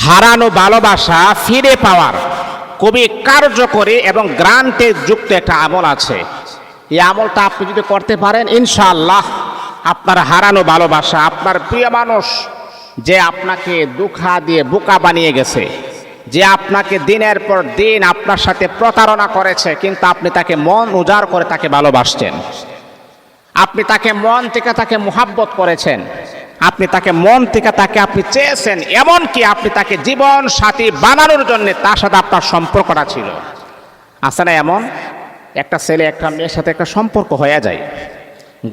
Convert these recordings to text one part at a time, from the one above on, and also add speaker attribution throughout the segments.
Speaker 1: হারানো ভালোবাসা ফিরে পাওয়ার খুবই কার্যকরী এবং গ্রান্টে যুক্ত একটা আমল আছে। এই আমলটা আপনি যদি করতে পারেন, ইনশাআল্লাহ আপনার হারানো ভালোবাসা, আপনার প্রিয় মানুষ যে আপনাকে দুঃখা দিয়ে বোকা বানিয়ে গেছে, যে আপনাকে দিনের পর দিন আপনার সাথে প্রতারণা করেছে, কিন্তু আপনি তাকে মন উজাড় করে তাকে ভালোবাসছেন, আপনি তাকে মন থেকে তাকে মুহাব্বত করেছেন, আপনি তাকে মন থেকে তাকে আপনি চেয়েছেন, এমনকি আপনি তাকে জীবন সাথী বানানোর জন্য তার সাথে আপনার সম্পর্কটা ছিল। আছে না এমন একটা ছেলে একটা মেয়ের সাথে একটা সম্পর্ক হয়ে যায়,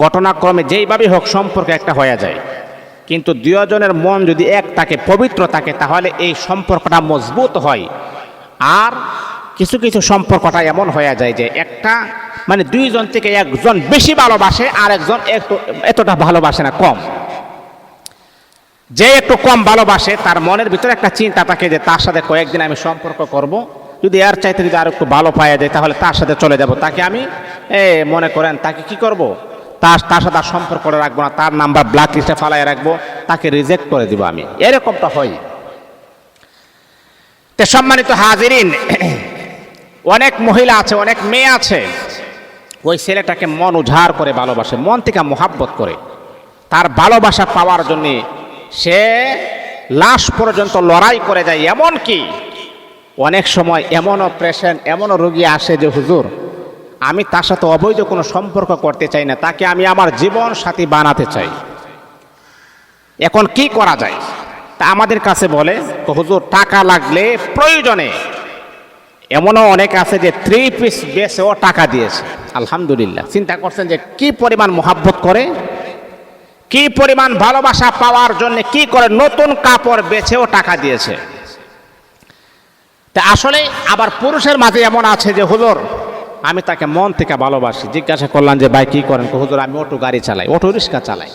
Speaker 1: ঘটনাক্রমে যেইভাবেই হোক সম্পর্ক একটা হয়ে যায়, কিন্তু দুজনের মন যদি এক থাকে, পবিত্র থাকে, তাহলে এই সম্পর্কটা মজবুত হয়। আর কিছু কিছু সম্পর্কটা এমন হয়ে যায় যে একটা মানে দুইজন থেকে একজন বেশি ভালোবাসে আর একজন এতটা ভালোবাসে না, কম। যে একটু কম ভালোবাসে তার মনের ভিতরে একটা চিন্তা থাকে যে তার সাথে কয়েকদিন আমি সম্পর্ক করব, যদি এর চাইতে যদি আর একটু ভালো পাওয়া যায় তাহলে তার সাথে চলে যাব, তাকে আমি মনে করেন তাকে কি করব, তার সাথে আর সম্পর্ক রাখবো না, তার নাম্বার ব্ল্যাক লিস্টে ফালাই রাখবো, তাকে রিজেক্ট করে দিব আমি, এরকমটা হয়। তো সম্মানিত হাজিরিন, অনেক মহিলা আছে, অনেক মেয়ে আছে, ওই ছেলেটাকে মন উজাড় করে ভালোবাসে, মন থেকে মোহাব্বত করে, তার ভালোবাসা পাওয়ার জন্য সে লাশ পর্যন্ত লড়াই করে যায়। এমনকি অনেক সময় এমনও পেশেন্ট, এমনও রোগী আসে যে হুজুর আমি তার সাথে অবৈধ কোনো সম্পর্ক করতে চাই না, তাকে আমি আমার জীবন সাথী বানাতে চাই, এখন কি করা যায়? তা আমাদের কাছে বলে হুজুর টাকা লাগলে প্রয়োজনে, এমনও অনেক আছে যে 3 পিস বেচেও টাকা দিয়েছে। আলহামদুলিল্লাহ, চিন্তা করছেন যে কি পরিমাণ মোহাব্বত করে, কি পরিমাণ ভালোবাসা পাওয়ার জন্য কি করে, নতুন কাপড় বেচেও টাকা দিয়েছে। তা আসলে আবার পুরুষের মাঝে এমন আছে যে হুজুর আমি তাকে মন থেকে ভালোবাসি। জিজ্ঞাসা করলাম যে ভাই কি করেন? হুজুর আমি অটো গাড়ি চালাই, অটো রিক্সা চালাই।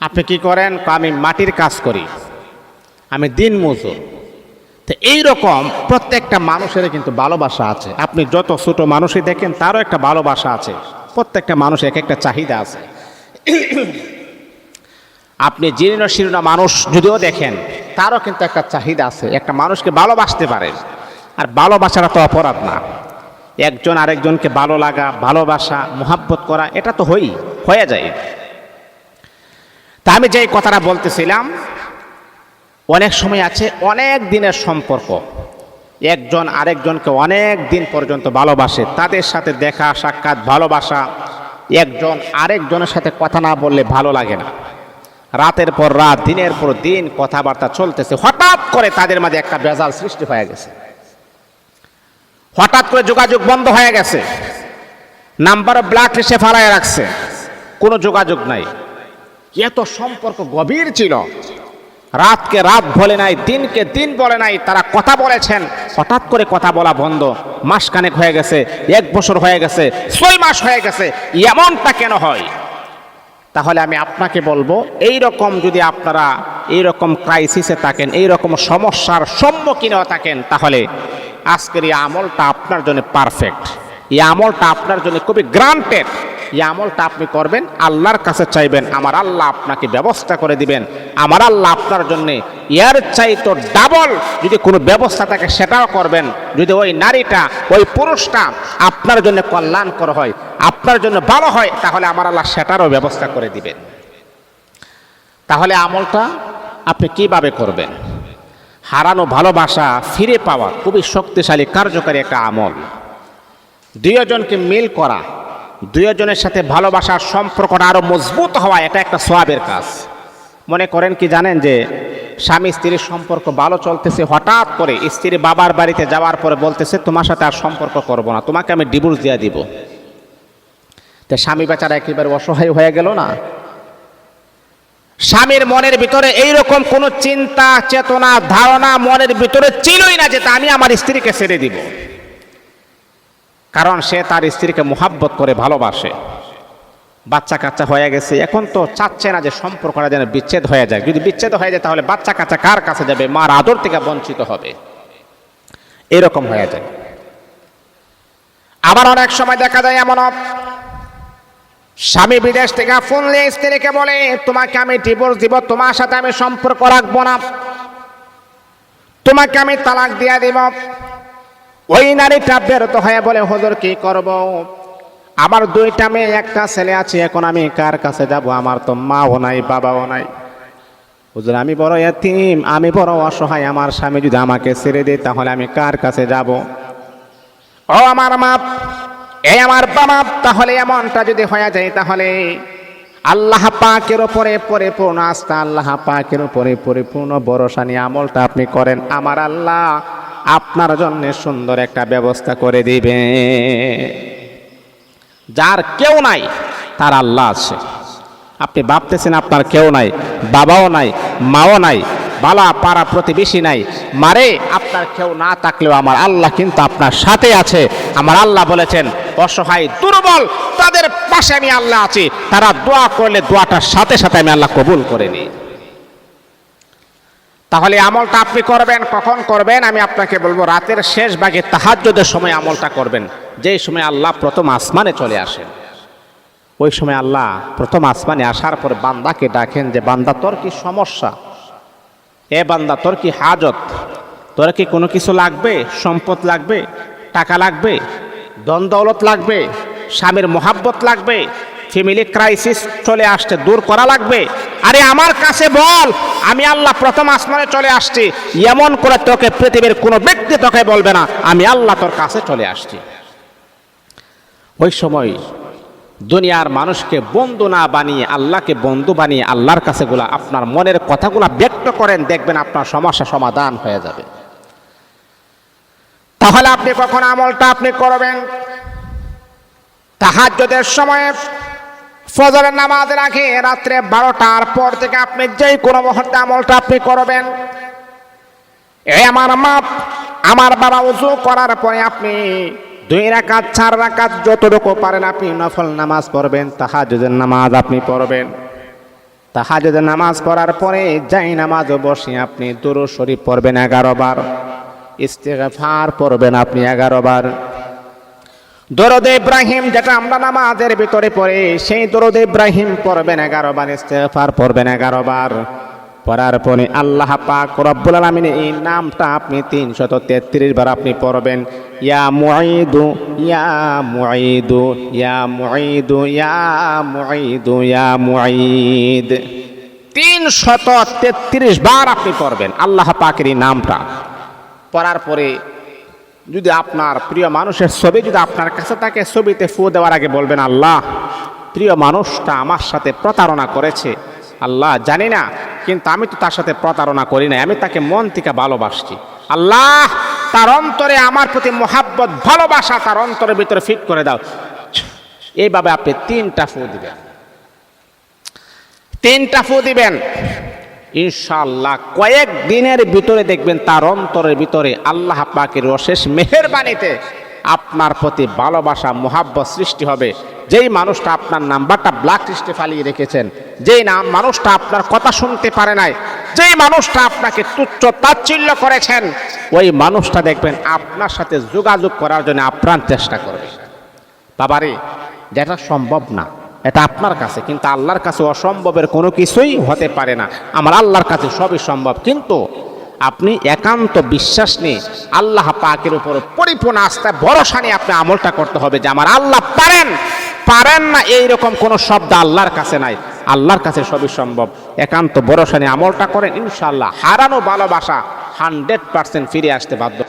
Speaker 1: আপনি কি করেন? আমি মাটির কাজ করি, আমি দিন মজুর। তো এইরকম প্রত্যেকটা মানুষের কিন্তু ভালোবাসা আছে। আপনি যত ছোট মানুষই দেখেন তারও একটা ভালোবাসা আছে, প্রত্যেকটা মানুষের এক একটা চাহিদা আছে। আপনি জীর্ণ শীর্ণ মানুষ যদিও দেখেন তারও কিন্তু একটা চাহিদা আছে, একটা মানুষকে ভালোবাসতে পারে। আর ভালোবাসাটা তো অপরাধ না, একজন আরেকজনকে ভালো লাগা, ভালোবাসা, মোহাব্বত করা, এটা তো হয়ে যায়। তা আমি যেই কথাটা বলতেছিলাম, অনেক সময় আছে অনেক দিনের সম্পর্ক, একজন আরেকজনকে অনেক দিন পর্যন্ত ভালোবাসে, তাদের সাথে দেখা সাক্ষাৎ, ভালোবাসা, একজন আরেকজনের সাথে কথা না বললে ভালো লাগে না, রাতের পর রাত, দিনের পর দিন কথাবার্তা চলতেছে, হঠাৎ করে তাদের মাঝে একটা ভেজাল সৃষ্টি হয়ে গেছে, হঠাৎ করে যোগাযোগ বন্ধ হয়ে গেছে, নাম্বার ব্ল্যাক লিস্টে ফালায় রাখছে, কোনো যোগাযোগ নাই। এত সম্পর্ক গভীর ছিল, রাতকে রাত বলে নাই, দিনকে দিন বলে নাই, তারা কথা বলেছেন, হঠাৎ করে কথা বলা বন্ধ, মাসখানেক হয়ে গেছে, 1 বছর হয়ে গেছে, 6 মাস হয়ে গেছে, এমনটা কেন হয়? তাহলে আমি আপনাকে বলবো, এই রকম যদি আপনারা এই রকম ক্রাইসিসে থাকেন, এই রকম সমস্যার সম্মুখীন থাকেন, তাহলে আজকের এই আমলটা আপনার জন্য পারফেক্ট, এই আমলটা আপনার জন্য খুবই গ্রান্টেড। এই আমলটা আপনি করবেন, আল্লাহর কাছে চাইবেন, আমার আল্লাহ আপনাকে ব্যবস্থা করে দিবেন। আমার আল্লাহ আপনার জন্য এর চাইতো ডাবল যদি কোনো ব্যবস্থা থাকে সেটাও করবেন। যদি ওই নারীটা, ওই পুরুষটা আপনার জন্য কল্যাণকর হয়, আপনার জন্য ভালো হয়, তাহলে আমার আল্লাহ সেটারও ব্যবস্থা করে দিবেন। তাহলে আমলটা আপনি কিভাবে করবেন? হারানো ভালোবাসা ফিরে পাওয়া খুবই শক্তিশালী, কার্যকারী একটা আমল। দুইজনকে মিল করা, দুইজনের সাথে ভালোবাসার সম্পর্কটা আরো মজবুত হওয়া, এটা একটা সওয়াবের কাজ। মনে করেন কি জানেন যে স্বামী স্ত্রীর সম্পর্ক ভালো চলতেছে, হঠাৎ করে স্ত্রী বাবার বাড়িতে যাওয়ার পরে বলতেছে তোমার সাথে আর সম্পর্ক করব না, তোমাকে আমি ডিভোর্স দিয়ে দিব। তো স্বামী বেচারা একেবারে অসহায় হয়ে গেল না? স্বামীর মনের ভিতরে এইরকম কোনো চিন্তা চেতনা ধারণা মনের ভিতরে ছিলই না যে আমি আমার স্ত্রীকে ছেড়ে দিব, কারণ সে তার স্ত্রীকে মোহাব্বত করে ভালোবাসে। বাচ্চা কাচ্চা হয়ে গেছে, এখন তো চাচ্ছে না যে সম্পর্কটা যেন বিচ্ছেদ হয়ে যায়। যদি বিচ্ছেদ হয়ে যায় তাহলে বাচ্চা কাচ্চা কার কাছে যাবে? মার আদর থেকে বঞ্চিত হবে, এরকম হয়ে যায়। আবার অনেক সময় দেখা যায় এমন, স্বামী বিদেশ থেকে ফোন নিয়ে স্ত্রীকে বলে তোমাকে আমি ডিভোর্স দিব, তোমার সাথে আমি সম্পর্ক রাখবো না, তোমাকে আমি তালাক দিয়া দিব। ওই নারীটা বেরোতে হয়ে বলে, হুজুর কি করব? আমার দুইটা মেয়ে একটা ছেলে আছে, এখন আমি কার কাছে যাব? আমার তো মাও নাই বাবাও নাই। হুজুর আমি বড় এতিম, আমি বড় অসহায়, আমার স্বামী যদি আমাকে ছেড়ে দেয় তাহলে আমি কার কাছে যাব? ও আমার মা, এই আমার বাবা, তাহলে এমনটা যদি হয়ে যায় তাহলে আল্লাহ পাকের উপরে পরিপূর্ণ আস্থা, আল্লাহ পাকের উপরে পরিপূর্ণ ভরসা নিয়ে আমলটা আপনি করেন, আমার আল্লাহ আপনার জন্য সুন্দর একটা ব্যবস্থা করে দিবে। যার কেউ নাই তার আল্লাহ আছে। আপনি ভাবতেছেন আপনার কেউ নাই, বাবাও নাই, মাও নাই, বালা পাড়া প্রতিবেশী নাই, মারে আপনার কেউ না থাকলেও আমার আল্লাহ কিন্তু আপনার সাথে আছে। আমার আল্লাহ বলেছেন, অসহায় দুর্বল তাদের পাশে আমি আল্লাহ আছি, তারা দোয়া করলে দোয়াটার সাথে সাথে আমি আল্লাহ কবুল করে নিই। তাহলে আমলটা আপনি করবেন, কখন করবেন আমি আপনাকে বলবো, রাতের শেষ ভাগে তাহাজ্জুদের সময় আমলটা করবেন। যেই সময় আল্লাহ প্রথম আসমানে চলে আসেন, ওই সময় আল্লাহ প্রথম আসমানে আসার পর বান্দাকে ডাকেন যে, বান্দা তোর কি সমস্যা? এ বান্দা তোর কি হাজত? তোর কি কোনো কিছু লাগবে? সম্পদ লাগবে, টাকা লাগবে, ধন দৌলত লাগবে, স্বামীর মোহাব্বত লাগবে, ফ্যামিলি ক্রাইসিস চলে আসছে দূর করা লাগবে? আরে আমার কাছে বল, আমি আল্লাহ প্রথম আসমানে চলে আসছি। এমন করে তোকে পৃথিবীর কোনো ব্যক্তি তোকে বলবে না আমি আল্লাহ তোর কাছে চলে আসছি। ওই সময় দুনিয়ার মানুষকে বন্ধু না বানিয়ে আল্লাহকে বন্ধু বানিয়ে আল্লাহর কাছে গুলা আপনার মনের কথাগুলা ব্যক্ত করেন, দেখবেন আপনার সমস্যা সমাধান হয়ে যাবে। তাহলে আপনি কখন আমলটা আপনি করবেন? তাহাজ্জুদের সময়ে, ফজরের নামাজের আগে, রাত্রে 12টার পর থেকে আপনি যেই কোনো মুহূর্তে আমলটা আপনি করবেন। এই আমার মা, আমার বাবা, ওযু করার পরে আপনি 2 রাকাত 4 রাকাত যতটুকু পারেন আপনি নফল নামাজ পড়বেন, তাহাজ্জুদের নামাজ আপনি পড়বেন। তাহাজ্জুদের নামাজ পড়ার পরে যাই নামাজে বসে আপনি দুরূদ শরীফ পড়বেন 11 বার, ইস্তিগফার পড়বেন আপনি 11 বার। দরুদ ইব্রাহিম যেটা আমরা নামাজের ভিতরে পড়ি, সেই দরুদ ইব্রাহিম পড়বেন 11 বার, ইস্তিগফার পড়বেন 11 বার। পড়ার পরে আল্লাহ পাক রব্বুল আলামিন এই নামটা আপনি 333 বার আপনি পড়বেন। ইয়া মুঈদু ইয়া মুঈদু ইয়া মুঈদু ইয়া মুঈদু ইয়া মুঈদ, 333 বার আপনি পড়বেন আল্লাহ পাকের এই নামটা। পড়ার পরে যদি আপনার প্রিয় মানুষের ছবি যদি আপনার কাছে থাকে, ছবিতে ফু দেওয়ার আগে বলবেন, আল্লাহ প্রিয় মানুষটা আমার সাথে প্রতারণা করেছে, আল্লাহ জানি না, কিন্তু আমি তো তার সাথে প্রতারণা করি নাই, আমি তাকে মন থেকে ভালোবাসছি, আল্লাহ তার অন্তরে আমার প্রতি মোহাব্বত ভালোবাসা তার অন্তরের ভিতরে ফিট করে দাও। এইভাবে আপনি 3টা ফু দিবেন, 3টা ফু দিবেন। ইনশাআল্লাহ কয়েক দিনের ভিতরে দেখবেন তার অন্তরের ভিতরে আল্লাহ পাকের অশেষ মেহেরবানিতে আপনার প্রতি ভালোবাসা মোহাব্বত সৃষ্টি হবে। যেই মানুষটা আপনার নাম্বারটা ব্ল্যাক লিস্টে ফালিয়ে রেখেছেন, যেই মানুষটা আপনার কথা শুনতে পারে নাই, যেই মানুষটা আপনাকে তুচ্ছ তাচ্ছিল্য করেছেন, ওই মানুষটা দেখবেন আপনার সাথে যোগাযোগ করার জন্য আপ্রাণ চেষ্টা করবে। বাবারে, যেটা সম্ভব না এটা আপনার কাছে, কিন্তু আল্লাহর কাছে অসম্ভবের কোনো কিছুই হতে পারে না। আমার আল্লাহর কাছে সবই সম্ভব, কিন্তু আপনি একান্ত বিশ্বাস নিয়ে আল্লাহ পাকের উপর পরিপূর্ণ আস্থায় ভরসা নিয়ে আপনি আমলটা করতে হবে যে আমার আল্লাহ পারেন, পারেন না এইরকম কোনো শব্দ আল্লাহর কাছে নাই। আল্লাহর কাছে সবই সম্ভব। একান্ত ভরসা নিয়ে আমলটা করেন, ইনশাআল্লাহ হারানো ভালোবাসা 100% ফিরে আসতে বাধ্য।